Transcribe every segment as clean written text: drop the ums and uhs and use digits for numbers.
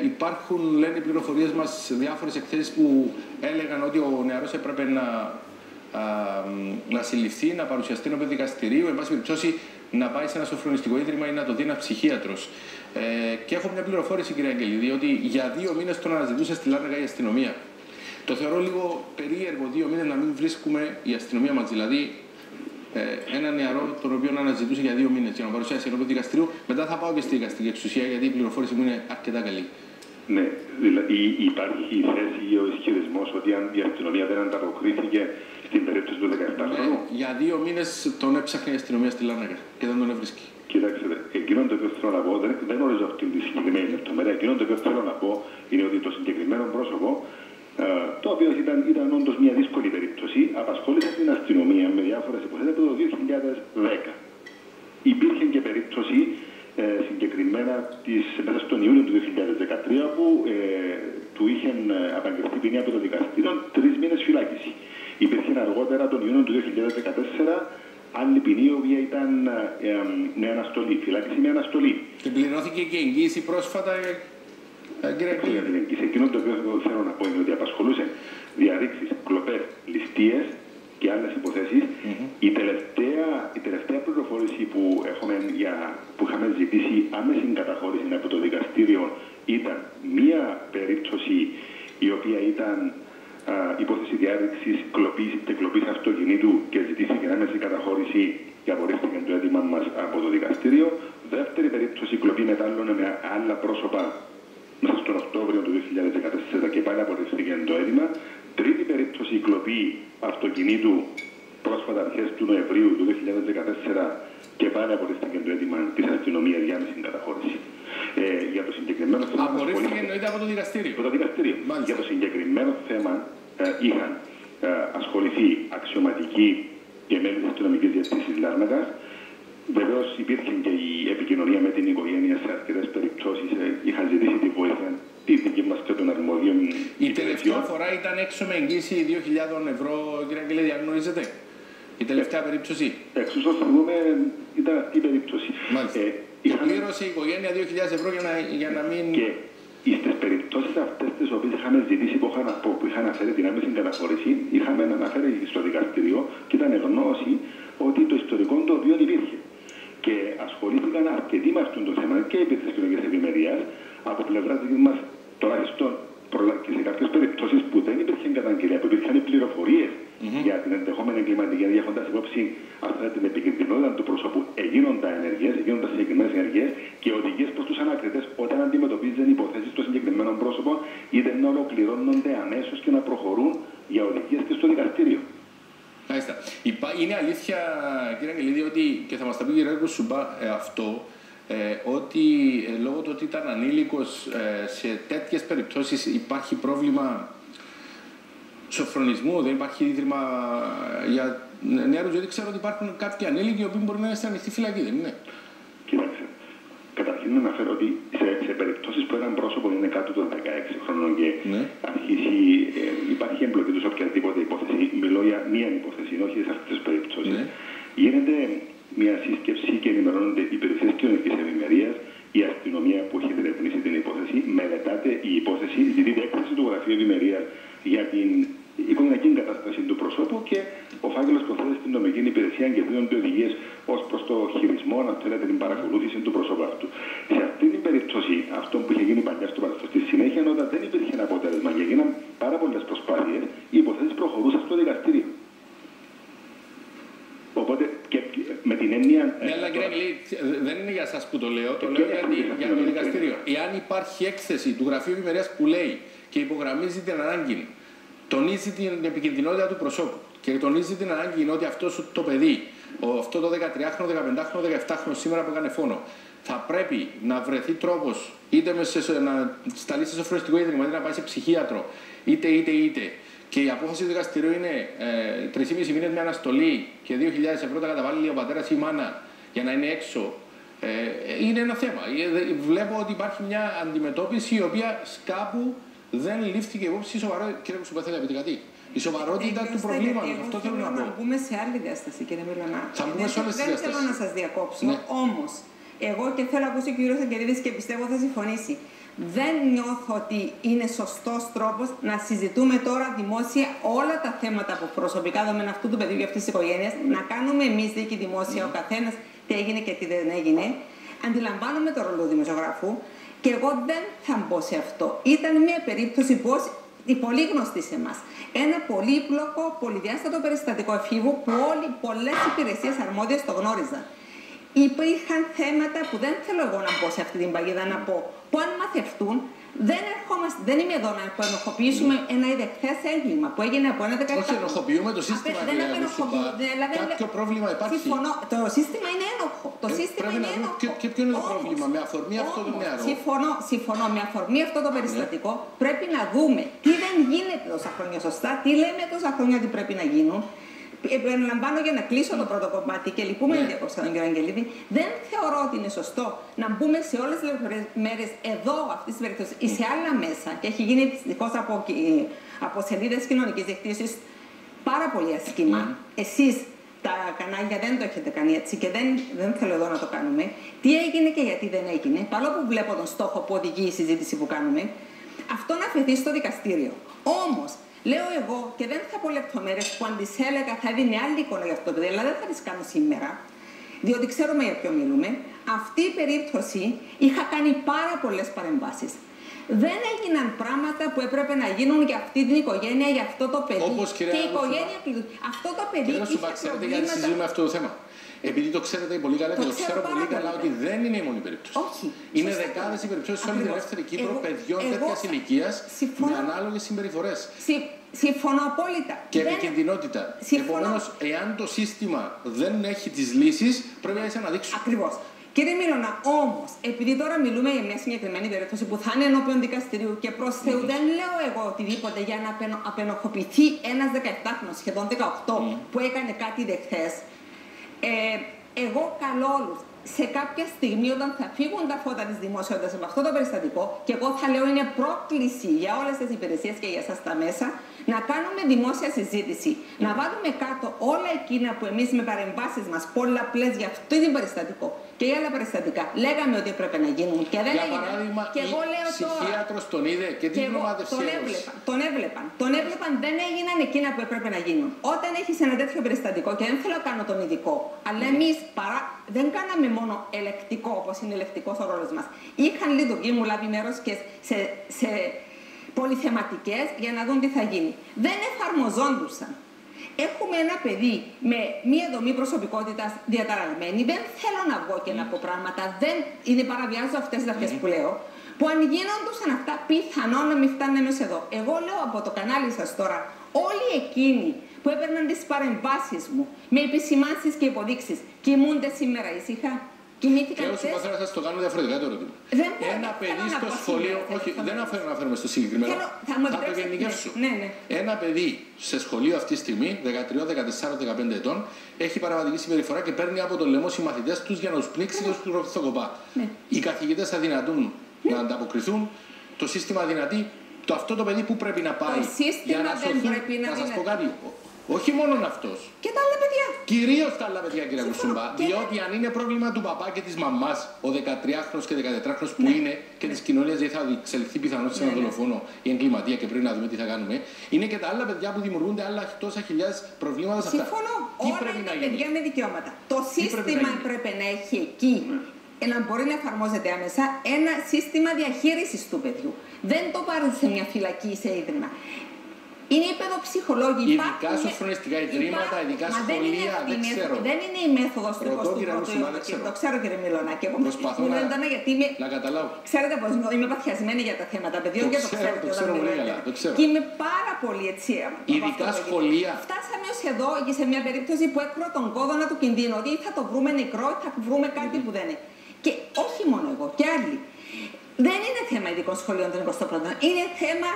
Υπάρχουν, λένε οι πληροφορίες μας, διάφορες εκθέσεις που έλεγαν ότι ο νεαρός έπρεπε να συλληφθεί, να παρουσιαστεί ενώπιον δικαστηρίου, εν πάση περιπτώσει να πάει σε ένα σοφρονιστικό ίδρυμα ή να το δει ένα ψυχίατρος. Και έχω μια πληροφόρηση, κύριε Αγγελίδη, ότι για 2 μήνες τον αναζητούσε στη Λάρνακα η αστυνομία. Το θεωρώ λίγο περίεργο 2 μήνες να μην βρίσκουμε η αστυνομία μας. Δηλαδή, ένα νεαρό τον οποίο αναζητούσε για 2 μήνες για να παρουσιάσει ενώπιον δικαστηρίου. Μετά θα πάω και στη δικαστική εξουσία, γιατί η πληροφόρηση μου είναι αρκετά καλή. Ναι, δηλαδή υπάρχει η θέση ή ο ισχυρισμός ότι αν η αστυνομία δεν ανταποκρίθηκε στην περίπτωση του 17χρονου. Για 2 μήνες τον έψαχνε η αστυνομία στη Λάρνακα και δεν τον έβρισκε. Κοιτάξτε, εκείνο το οποίο θέλω να πω, δεν γνωρίζω αυτή τη συγκεκριμένη λεπτομέρεια. Εκείνο το οποίο θέλω να πω είναι ότι το συγκεκριμένο πρόσωπο, το οποίο ήταν όντως μια δύσκολη περίπτωση, απασχόλησε την αστυνομία με διάφορες υποθέσεις από το 2010. Υπήρχε και περίπτωση συγκεκριμένα μέσα στον Ιούλιο του 2013 που του είχε απαγγελθεί ποινή από το δικαστήριο 3 μήνες φυλάκιση. Υπήρχε αργότερα τον Ιούνιο του 2014 άλλη ποινή, η οποία ήταν με αναστολή, φυλάκιση με αναστολή. Και πληρώθηκε και εγγύηση πρόσφατα, κύριε Αγγελίδη. Εκείνο το οποίο θέλω να πω είναι ότι απασχολούσε διαρρήξεις, κλοπές, ληστείες και άλλες υποθέσεις. Η τελευταία πληροφόρηση που είχαμε ζητήσει άμεση καταχώρηση από το δικαστήριο ήταν μία περίπτωση η οποία ήταν υπόθεση διάρρηξης, κλοπής και κλοπής αυτοκινήτου και ζητήθηκε άμεση καταχώρηση και απορρίφθηκε το αίτημα μας από το δικαστήριο. Δεύτερη περίπτωση, κλοπή μετάλλων με άλλα πρόσωπα μέσα στον Οκτώβριο του 2014 και πάλι απορρίφθηκε το αίτημα. Τρίτη περίπτωση, κλοπή αυτοκινήτου πρόσφατα αρχές του Νοεμβρίου του 2014 και πάλι απορρίφθηκε το αίτημα της αστυνομίας για άμεση καταχώρηση. Για το συγκεκριμένο θέμα. Απορρίφθηκε εννοείται από το δικαστήριο. Από το δικαστήριο. Για το συγκεκριμένο θέμα είχαν ασχοληθεί αξιωματικοί και μέλη της αστυνομικής διευθύνσης Λάρνακας. Βεβαίως υπήρχε και η επικοινωνία με την οικογένεια σε αρκετές περιπτώσεις. Είχαν ζητήσει τη βοήθεια τη δική μας και των αρμοδίων. Η τελευταία φορά ήταν έξω με εγγύηση 2.000 ευρώ, κύριε Αγγελίδη, αν γνωρίζετε. Η τελευταία περίπτωση. Εξ όσων θυμούμε ήταν αυτή η περίπτωση. Και πλήρωσε η οικογένεια 2.000 ευρώ για να μην. Και στις περιπτώσεις αυτές τις οποίες είχαμε ζητήσει που είχαν αναφέρει την άμεση καταχώρηση, είχαμε αναφέρει στο δικαστήριο και ήταν γνώση ότι το ιστορικό το οποίο υπήρχε. Και ασχολήθηκαν αρκετοί με αυτό το θέμα και επί της κοινωνικής ευημερίας από πλευρά δική μας, τουλάχιστον και σε κάποιες περιπτώσεις που δεν υπήρχε καταγγελία, που υπήρχαν πληροφορίες για την ενδεχόμενη εγκληματική ενέργεια, έχοντας υπόψη την επικίνδυνοτητα του προσώπου, γίνονταν συγκεκριμένες ενέργειες και οδηγίες προς τους ανακριτές όταν αντιμετωπίζουν υποθέσεις στο συγκεκριμένο πρόσωπο, είτε να ολοκληρώνονται αμέσως και να προχωρούν για οδηγίες και στο δικαστήριο. Μάλιστα. Είναι αλήθεια, κύριε Αγγελίδη, ότι, και θα μας τα πει η κύριε Σουμπά αυτό, ότι λόγω του ότι ήταν ανήλικος σε τέτοιες περιπτώσεις υπάρχει πρόβλημα σοφρονισμού, δεν υπάρχει ίδρυμα για νεαρούς, διότι ξέρω ότι υπάρχουν κάποιοι ανήλικοι οι οποίοι μπορεί να είναι στην ανοιχτή φυλακή, δεν είναι? Κοίταξε, καταρχήν να αναφέρω ότι σε περιπτώσεις που έναν πρόσωπο είναι κάτω των 16 χρόνων και αρχίσει, υπάρχει εμπλοκή του σε οποιαδήποτε υπόθεση, μιλώ για μία υπόθεση, όχι σε αυτές τις περιπτώσεις, γίνεται μια σύσκεψη και ενημερώνονται οι υπηρεσίες κοινωνικής ευημερίας, η αστυνομία που έχει διερευνήσει την υπόθεση, μελετάται η υπόθεση, ζητείται έκθεση του Γραφείου Ευημερίας για την οικογενειακή κατάσταση του προσώπου και ο φάκελος προθέτει στην νομική υπηρεσία και δίνονται οδηγίες ως προς το χειρισμό, αν θέλετε, την παρακολούθηση του προσώπου αυτού. Σε αυτή την περίπτωση, αυτό που είχε γίνει παλιά στο παρελθόν, στη συνέχεια, όταν δεν υπήρχε ένα αποτέλεσμα και έγιναν πάρα πολλές προσπάθειες, οι υποθέσεις προχωρούσαν στο δικαστήριο. Οπότε και με την έννοια. Ναι, αλλά κύριε Αγγελίδη, δεν είναι για σας που το λέω, το λέω για το δικαστήριο. Εάν υπάρχει έκθεση του Γραφείου Ευημερίας που λέει και υπογραμμίζει την ανάγκη, τονίζει την επικινδυνότητα του προσώπου και τονίζει την ανάγκη ότι αυτό το παιδί, αυτό το 13χρονο, 15χρονο, 17χρονο σήμερα που έκανε φόνο, θα πρέπει να βρεθεί τρόπος είτε να σταλεί σε σοφρονιστικό ίδρυμα, είτε να πάει σε ψυχίατρο, είτε. Και η απόφαση του δικαστηρίου είναι 3,5 μήνες με αναστολή και 2.000 ευρώ τα καταβάλει ο πατέρας ή η μάνα για να είναι έξω. Είναι ένα θέμα. Βλέπω ότι υπάρχει μια αντιμετώπιση η οποία κάπου δεν λήφθηκε υπόψη σοβαρότητα. Κύριε Κουσουπά, θέλει να πείτε κάτι? Η σοβαρότητα του προβλήματος. Αυτό θέλω να πω. Θα μπούμε σε άλλη διάσταση, κύριε Μιλωνά. Θα μπούμε σε όλες τις διαστάσεις. Δεν θέλω να σας διακόψω, όμως εγώ και θέλω να ακούσω ο κύριος Αγγελίδης και πιστεύω θα συμφωνήσει. δεν νιώθω ότι είναι σωστός τρόπος να συζητούμε τώρα δημόσια όλα τα θέματα που προσωπικά δεδομένα αυτού του παιδιού και αυτής της οικογένειας, να κάνουμε εμείς δίκη δημόσια ο καθένας τι έγινε και τι δεν έγινε. Αντιλαμβάνομαι το ρόλο του δημοσιογράφου και εγώ δεν θα μπω σε αυτό. Ήταν μια περίπτωση πως πολύ γνωστή σε εμάς. Ένα πολύπλοκο, πολυδιάστατο περιστατικό εφήβου που πολλές υπηρεσίες αρμόδιες το γνώριζαν. Υπήρχαν θέματα που δεν θέλω εγώ να μπω σε αυτή την παγίδα να πω, που αν μαθευτούν, δεν είμαι εδώ να ενοχοποιήσουμε ένα ιδεχθές έγκλημα που έγινε από ένα 17. Όχι, ενοχοποιούμε το σύστημα. Κάποιο πρόβλημα υπάρχει. Συμφωνώ. Το σύστημα είναι ένοχο. Το σύστημα είναι ένοχο. Και ποιο είναι το πρόβλημα, με αφορμή αυτό το νεαρό. Συμφωνώ. Με αφορμή αυτό το περιστατικό πρέπει να δούμε τι δεν γίνεται τόσα χρόνια σωστά, τι λέμε τόσα χρόνια ότι πρέπει να γίνουν. Επαναλαμβάνω για να κλείσω το πρώτο κομμάτι και λυπούμε για διακόψα τον κύριο Αγγελίδη. Δεν θεωρώ ότι είναι σωστό να μπούμε σε όλες τις λεπτομέρειες εδώ, αυτή τη περίπτωση, ή σε άλλα μέσα. Και έχει γίνει δυστυχώς από σελίδες κοινωνικής δικτύωσης πάρα πολύ άσχημα. Εσείς τα κανάλια δεν το έχετε κάνει έτσι και δεν θέλω εδώ να το κάνουμε. Τι έγινε και γιατί δεν έγινε, παρόλο που βλέπω τον στόχο που οδηγεί η συζήτηση που κάνουμε, αυτό να αφαιθεί στο δικαστήριο. Όμως, λέω εγώ, και δεν θα πω λεπτομέρειες που αν τις έλεγα θα δίνει άλλη εικόνα για αυτό το παιδί, αλλά δεν θα τις κάνω σήμερα, διότι ξέρουμε για ποιο μιλούμε. Αυτή η περίπτωση είχα κάνει πάρα πολλές παρεμβάσεις. Δεν έγιναν πράγματα που έπρεπε να γίνουν για αυτή την οικογένεια, για αυτό το παιδί. Όπως, και η οικογένεια αυτό το παιδί. Κύριε Σουμπά, ξέρετε γιατί συζητούμε αυτό το θέμα. Επειδή το ξέρετε πολύ καλά και το ξέρω πολύ καλά ότι δεν είναι η μόνη περίπτωση. Όχι. Είναι δεκάδες οι περιπτώσεις σε όλη την ελεύθερη Κύπρο παιδιών τέτοιας ηλικίας με ανάλογες συμπεριφορές. Συμφωνώ απόλυτα. Και επικινδυνότητα. Επομένως, εάν το σύστημα δεν έχει τις λύσεις, πρέπει να τις αναδείξουμε. Ακριβώς. Κύριε Μίλωνα, όμως, επειδή τώρα μιλούμε για μια συγκεκριμένη περίπτωση που θα είναι ενώπιον δικαστηρίου και προς Θεού δεν λέω εγώ οτιδήποτε για να απενοχοποιηθεί ένας 17χρονος, σχεδόν 18, που έκανε κάτι δεχθές, εγώ καλώ όλους σε κάποια στιγμή όταν θα φύγουν τα φώτα της δημοσιότητας από αυτό το περιστατικό, και εγώ θα λέω είναι πρόκληση για όλες τις υπηρεσίες και για εσάς τα μέσα, να κάνουμε δημόσια συζήτηση. Να βάλουμε κάτω όλα εκείνα που εμείς με παρεμβάσεις μας πολλαπλές για αυτό το περιστατικό και για άλλα περιστατικά λέγαμε ότι έπρεπε να γίνουν και δεν έγιναν. Για παράδειγμα, και εγώ λέω η ψυχίατρος τον είδε και την γνωμάτευση έδωσε. Τον έβλεπαν, δεν έγιναν εκείνα που έπρεπε να γίνουν. Όταν έχεις ένα τέτοιο περιστατικό, και δεν θέλω να κάνω τον ειδικό, αλλά εμείς δεν κάναμε μόνο ελεκτικό, όπως είναι ελεκτικός ο ρόλος μας. Είχαν λειτουργεί, μου λάβει μέρος και σε πολυθεματικές για να δουν τι θα γίνει. Δεν εφαρμοζόντουσαν. Έχουμε ένα παιδί με μία δομή προσωπικότητας διαταραγμένη. Δεν θέλω να βγω και να πω πράγματα. Δεν είναι παραβιάζω αυτές τις αρχές που λέω. Που αν γίνονταν αυτά, πιθανόν να μην φτάνουμε εδώ. Εγώ λέω από το κανάλι σας τώρα, όλοι εκείνοι που έπαιρναν τις παρεμβάσεις μου με επισημάνσεις και υποδείξεις κοιμούνται σήμερα ήσυχα. Και όσο θέλω να σας το κάνω διαφορετικά το ερώτημα. Ένα παιδί στο σχολείο, όχι, δεν αναφέρομαι στο συγκεκριμένο, θα το γενικεύσω. Ένα παιδί σε σχολείο αυτή τη στιγμή, 13, 14, 15 ετών, έχει παραβατική συμπεριφορά και παίρνει από το λαιμό οι μαθητές τους για να τους πνίξει και να τους ορθοκοπά. Οι καθηγητές αδυνατούν να ανταποκριθούν, το σύστημα αδυνατεί. Αυτό το παιδί που πρέπει να πάει για να σωθούν, να σας πω κάτι. Όχι μόνο αυτός. Και τα άλλα παιδιά. Κυρίως τα άλλα παιδιά, κύριε Κουσούμπα. Διότι αν είναι πρόβλημα του παπά και της μαμάς, ο 13χρονος και 14χρονος που είναι και της κοινωνίας, δηλαδή θα εξελιχθεί πιθανώς σε ένα δολοφόνο ή εγκληματία και πρέπει να δούμε τι θα κάνουμε, είναι και τα άλλα παιδιά που δημιουργούνται άλλα τόσα χιλιάδες προβλήματα σε αυτά. Συμφωνώ. Όλα είναι παιδιά με δικαιώματα. Το σύστημα πρέπει να έχει εκεί. Να μπορεί να εφαρμόζεται άμεσα ένα σύστημα διαχείρισης του παιδιού. Δεν το πάρει σε μια φυλακή ή σε ίδρυμα. Είναι οι παιδοψυχολόγοι. Ειδικά σοφρονιστικά ιδρύματα, ειδικά σχολεία, δεν ξέρω. Δεν είναι η μέθοδος του 21ου αιώνα. Το ξέρω, κύριε Μιλωνάκη. Προσπαθώ να καταλάβω. Ξέρετε πως είμαι παθιασμένη για τα θέματα παιδιών και το ξέρω. Το ξέρω πολύ καλά. Και είμαι πάρα πολύ έτσι. Ειδικά σχολεία. Φτάσαμε ως εδώ και σε μια περίπτωση που έκρω τον κόδωνα του κινδύνου. Ότι θα το βρούμε νεκρό, θα βρούμε κάτι που δεν είναι. Και όχι μόνο εγώ, και άλλοι. Δεν είναι θέμα ειδικών σχολείων των 21ου. Είναι θέμα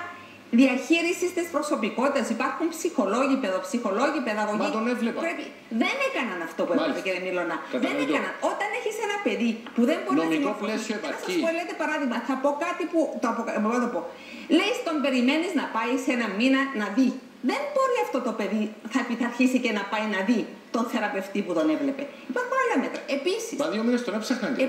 διαχείρισης της προσωπικότητας. Υπάρχουν ψυχολόγοι, παιδοψυχολόγοι, παιδαγωγοί. Μα τον έβλεπα. Δεν έκαναν αυτό που έπρεπε, κύριε Μιλώνα. Δεν έκαναν. Όταν έχεις ένα παιδί που δεν μπορεί να συμμορφωθεί. Να σας πω, λέτε παράδειγμα, θα πω κάτι που. Εγώ το πω. Λέει τον περιμένεις να πάει σε ένα μήνα να δει. Δεν μπορεί αυτό το παιδί θα πειθαρχήσει και να πάει να δει. τον θεραπευτή που τον έβλεπε. Υπάρχουν άλλα μέτρα. Επίσης. Μα 2 μήνες τον έψαχναν και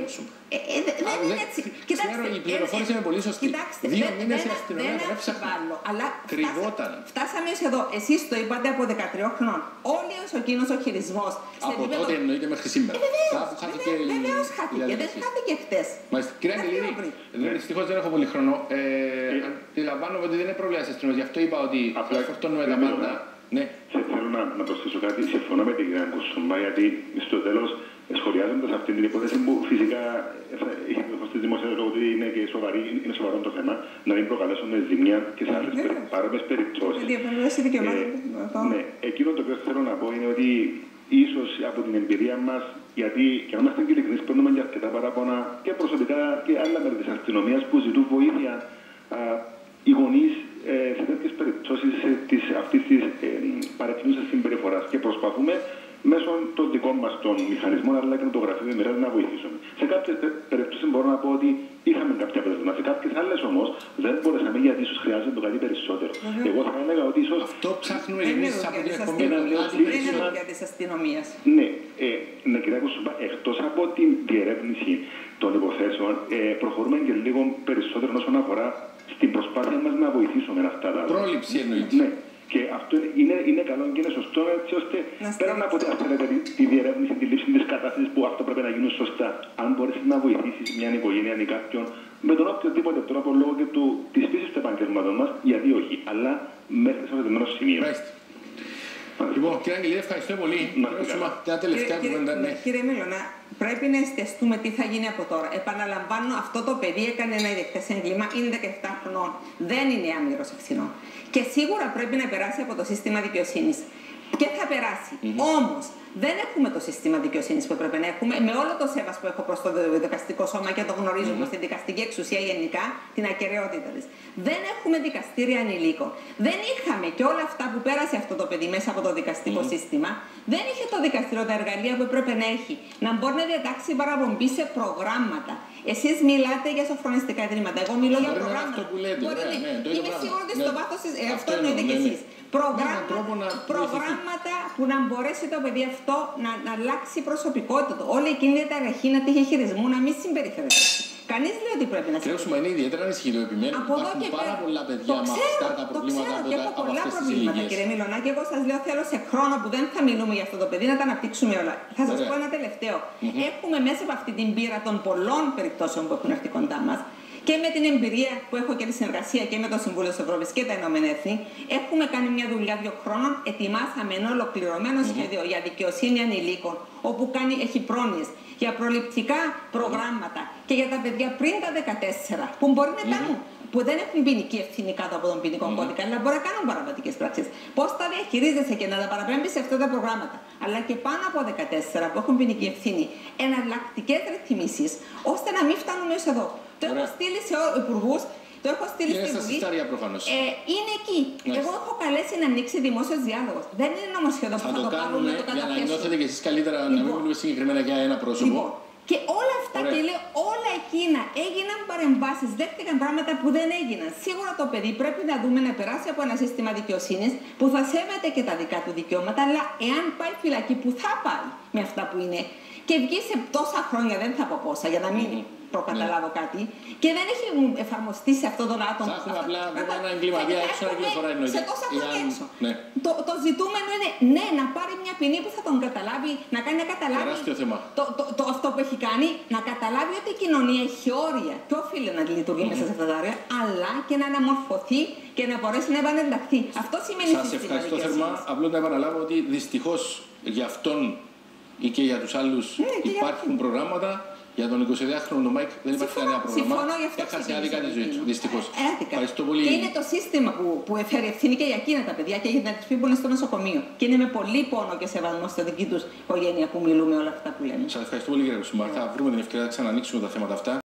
Δεν είναι έτσι. Ξέρω, η πληροφόρηση είναι πολύ σωστή. Κοιτάξτε, 2 μήνες η αστυνομία τον έψαχναν. Αλλά κρυβόταν. Φτάσαμε εδώ. Εσείς το είπατε από 13 χρονών. Όλοι εκείνος ο χειρισμός. Από τότε εννοείται μέχρι σήμερα. Βεβαίως χάθηκε. Δεν χάθηκε χτες. Κύριε Αγγελίδη, δυστυχώς δεν έχω πολύ χρόνο. Αντιλαμβάνομαι ότι δεν είναι πρόβλημα της αστυνομίας. Γι' αυτό είπα ότι θα φορτώνουμε τα πάντα. Ναι. Θέλω να προσθέσω κάτι. Συμφωνώ με την κυρία Κουσούμπα, γιατί στο τέλος, σχολιάζοντας αυτή την υπόθεση που φυσικά έχει διορθώσει δημοσίευση ότι είναι και είναι σοβαρό το θέμα, να μην προκαλέσουν ζημιά και σε άλλες παρόμοιες περιπτώσεις. Ναι, εκείνο το οποίο θέλω να πω είναι ότι ίσως από την εμπειρία μας, γιατί και να είμαστε ειλικρινείς, παίρνουμε και αρκετά παράπονα και προσωπικά και άλλα μέρη της αστυνομίας που ζητούν βοήθεια οι γονείς σε τέτοιες περιπτώσεις αυτής της παρεκκλίνουσας συμπεριφοράς και προσπαθούμε μέσω των δικών μας των μηχανισμών αλλά και με το γραφείο ημερών να βοηθήσουμε. Σε κάποιες περιπτώσεις μπορώ να πω ότι είχαμε κάποια αποτελέσματα. Σε κάποιες άλλες όμως δεν μπορέσαμε γιατί ίσως χρειάζεται κάτι περισσότερο. Εγώ θα έλεγα ότι ίσως. Αυτό ψάχνουμε εμείς από την εκπομπή της αστυνομίας. Ναι, ναι, κυρία Κουσούμπα, εκτός από την διερεύνηση των υποθέσεων, προχωρούμε και λίγο περισσότερο όσον αφορά στην προσπάθεια μας να βοηθήσουμε αυτά τα. Πρόληψη εννοείται. Ναι. Και αυτό είναι καλό και είναι σωστό, έτσι ώστε πέραν από τη διερεύνηση, τη λήψη της κατάστασης που αυτό πρέπει να γίνει σωστά, αν μπορείς να βοηθήσεις μια οικογένεια ή κάποιον με τον οποιοδήποτε τρόπο λόγω και της φύσης του επαγγέλματος μας, γιατί όχι, αλλά μέχρι σε ορισμένο σημείο. Λοιπόν, κύριε Αγγελίδη, ευχαριστώ πολύ. Μια τελευταία κουβέντα. Κύριε Μήλωνα, πρέπει να εστιαστούμε τι θα γίνει από τώρα. Επαναλαμβάνω, αυτό το παιδί έκανε ένα ιδιαίτερο έγκλημα, είναι 17 χρονών. Δεν είναι άμυρος ευθυνών. Και σίγουρα πρέπει να περάσει από το σύστημα δικαιοσύνης. Και θα περάσει. Όμως, δεν έχουμε το σύστημα δικαιοσύνης που πρέπει να έχουμε, με όλο το σέβας που έχω προς το δικαστικό σώμα και το γνωρίζω προς την δικαστική εξουσία γενικά, την ακεραιότητα της. Δεν έχουμε δικαστήρια ανηλίκων. Δεν είχαμε και όλα αυτά που πέρασε αυτό το παιδί μέσα από το δικαστικό σύστημα. Δεν είχε το δικαστήριο τα εργαλεία που έπρεπε να έχει. Να μπορεί να διατάξει παραπομπή σε προγράμματα. Εσείς μιλάτε για σοφρονιστικά ιδρύματα. Εγώ μιλώ για προγράμματα. Είμαι σίγουρη ότι στο βάθος αυτό εννοείτε κι εσείς. Προγράμματα που να μπορέσει το παιδί αυτό να αλλάξει προσωπικότητα του. Όλη εκείνη η ταραχή να τύχει χειρισμού, να μην συμπεριφέρεται. Κανείς λέει ότι πρέπει να συμπεριφέρεται. Κύριε είναι ιδιαίτερα ανησυχητικό επιμένω. Υπάρχουν πάρα πολλά παιδιά με αυτά τα προβλήματα από αυτές τις ηλικίες. Κύριε Μιλωνά, και εγώ σας λέω θέλω σε χρόνο που δεν θα μιλούμε για αυτό το παιδί να τα αναπτύξουμε όλα. Θα σας πω ένα τελευταίο. Έχουμε μέσα από αυτή την πείρα των πολλών περιπτώσεων που έχουν έρθει κοντά μας. Και με την εμπειρία που έχω και τη συνεργασία και με το Συμβούλιο της Ευρώπης και τα Ηνωμένα Έθνη, έχουμε κάνει μια δουλειά 2 χρόνων. Ετοιμάσαμε ένα ολοκληρωμένο σχέδιο για δικαιοσύνη ανηλίκων, όπου έχει πρόνοιες για προληπτικά προγράμματα και για τα παιδιά πριν τα 14, που μπορεί να κάνουν, που δεν έχουν ποινική ευθύνη κάτω από τον ποινικό κώδικα, αλλά μπορεί να κάνουν παραβατικές πράξεις. Πώς τα διαχειρίζεσαι και να τα παραπέμπεις σε αυτά τα προγράμματα, αλλά και πάνω από 14 που έχουν ποινική ευθύνη, εναλλακτικές ρυθμίσεις, ώστε να μην φτάνουμε ως εδώ. Το έχω στείλει σε υπουργούς, το έχω στείλει στην Βουλή. Είναι εκεί. Εγώ έχω καλέσει να ανοίξει δημόσιος διάλογος. Δεν είναι νομοσχέδιο που θα το κάνουμε να το καταθέσουμε. Για να νιώθετε και εσείς καλύτερα, να μην μιλούμε συγκεκριμένα για ένα πρόσωπο. Και όλα αυτά και λέω, όλα εκείνα έγιναν παρεμβάσεις, δέχτηκαν πράγματα που δεν έγιναν. Σίγουρα το παιδί πρέπει να δούμε να περάσει από ένα σύστημα δικαιοσύνης που θα σέβεται και τα δικά του δικαιώματα, αλλά εάν πάει φυλακή που θα πάει με αυτά που είναι και βγει σε τόσα χρόνια, δεν θα πω πόσα, για να μην προκαταλάβω κάτι, και δεν έχει εφαρμοστεί σε αυτόν τον άτομο. Θα έχουμε απλά ένα εγκληματία έξω, ένα κυκλοφορά εννοείται. Σε τόσα χρόνια έξω. Το ζητούμενο είναι ναι, να πάρει μια ποινή που θα τον καταλάβει, να κάνει να καταλάβει αυτό που έχει κάνει, να καταλάβει ότι η κοινωνία έχει όρια και οφείλει να λειτουργεί μέσα σε αυτά τα όρια, αλλά και να αναμορφωθεί και να μπορέσει να επανενταχθεί. Αυτό σημαίνει Σας ευχαριστώ θερμά. Απλώς να επαναλάβω ότι δυστυχώς για αυτόν ή και για τους άλλους υπάρχουν προγράμματα. Για τον 22χρονο τον Μάικ δεν υπάρχει κανένα πρόβλημα. Συμφωνώ, γι' αυτό έχασε άδικα τη ζωή του. Δυστυχώς. Ευχαριστώ πολύ. Και είναι το σύστημα που έφερε ευθύνη και για εκείνα τα παιδιά και για την αδερφή που είναι στο νοσοκομείο. Και είναι με πολύ πόνο και σεβασμό στη δική του οικογένεια που μιλούμε όλα αυτά που λέμε. Σας ευχαριστώ πολύ, κύριε Κουσούμπα. Θα βρούμε την ευκαιρία να ξανανοίξουμε τα θέματα αυτά.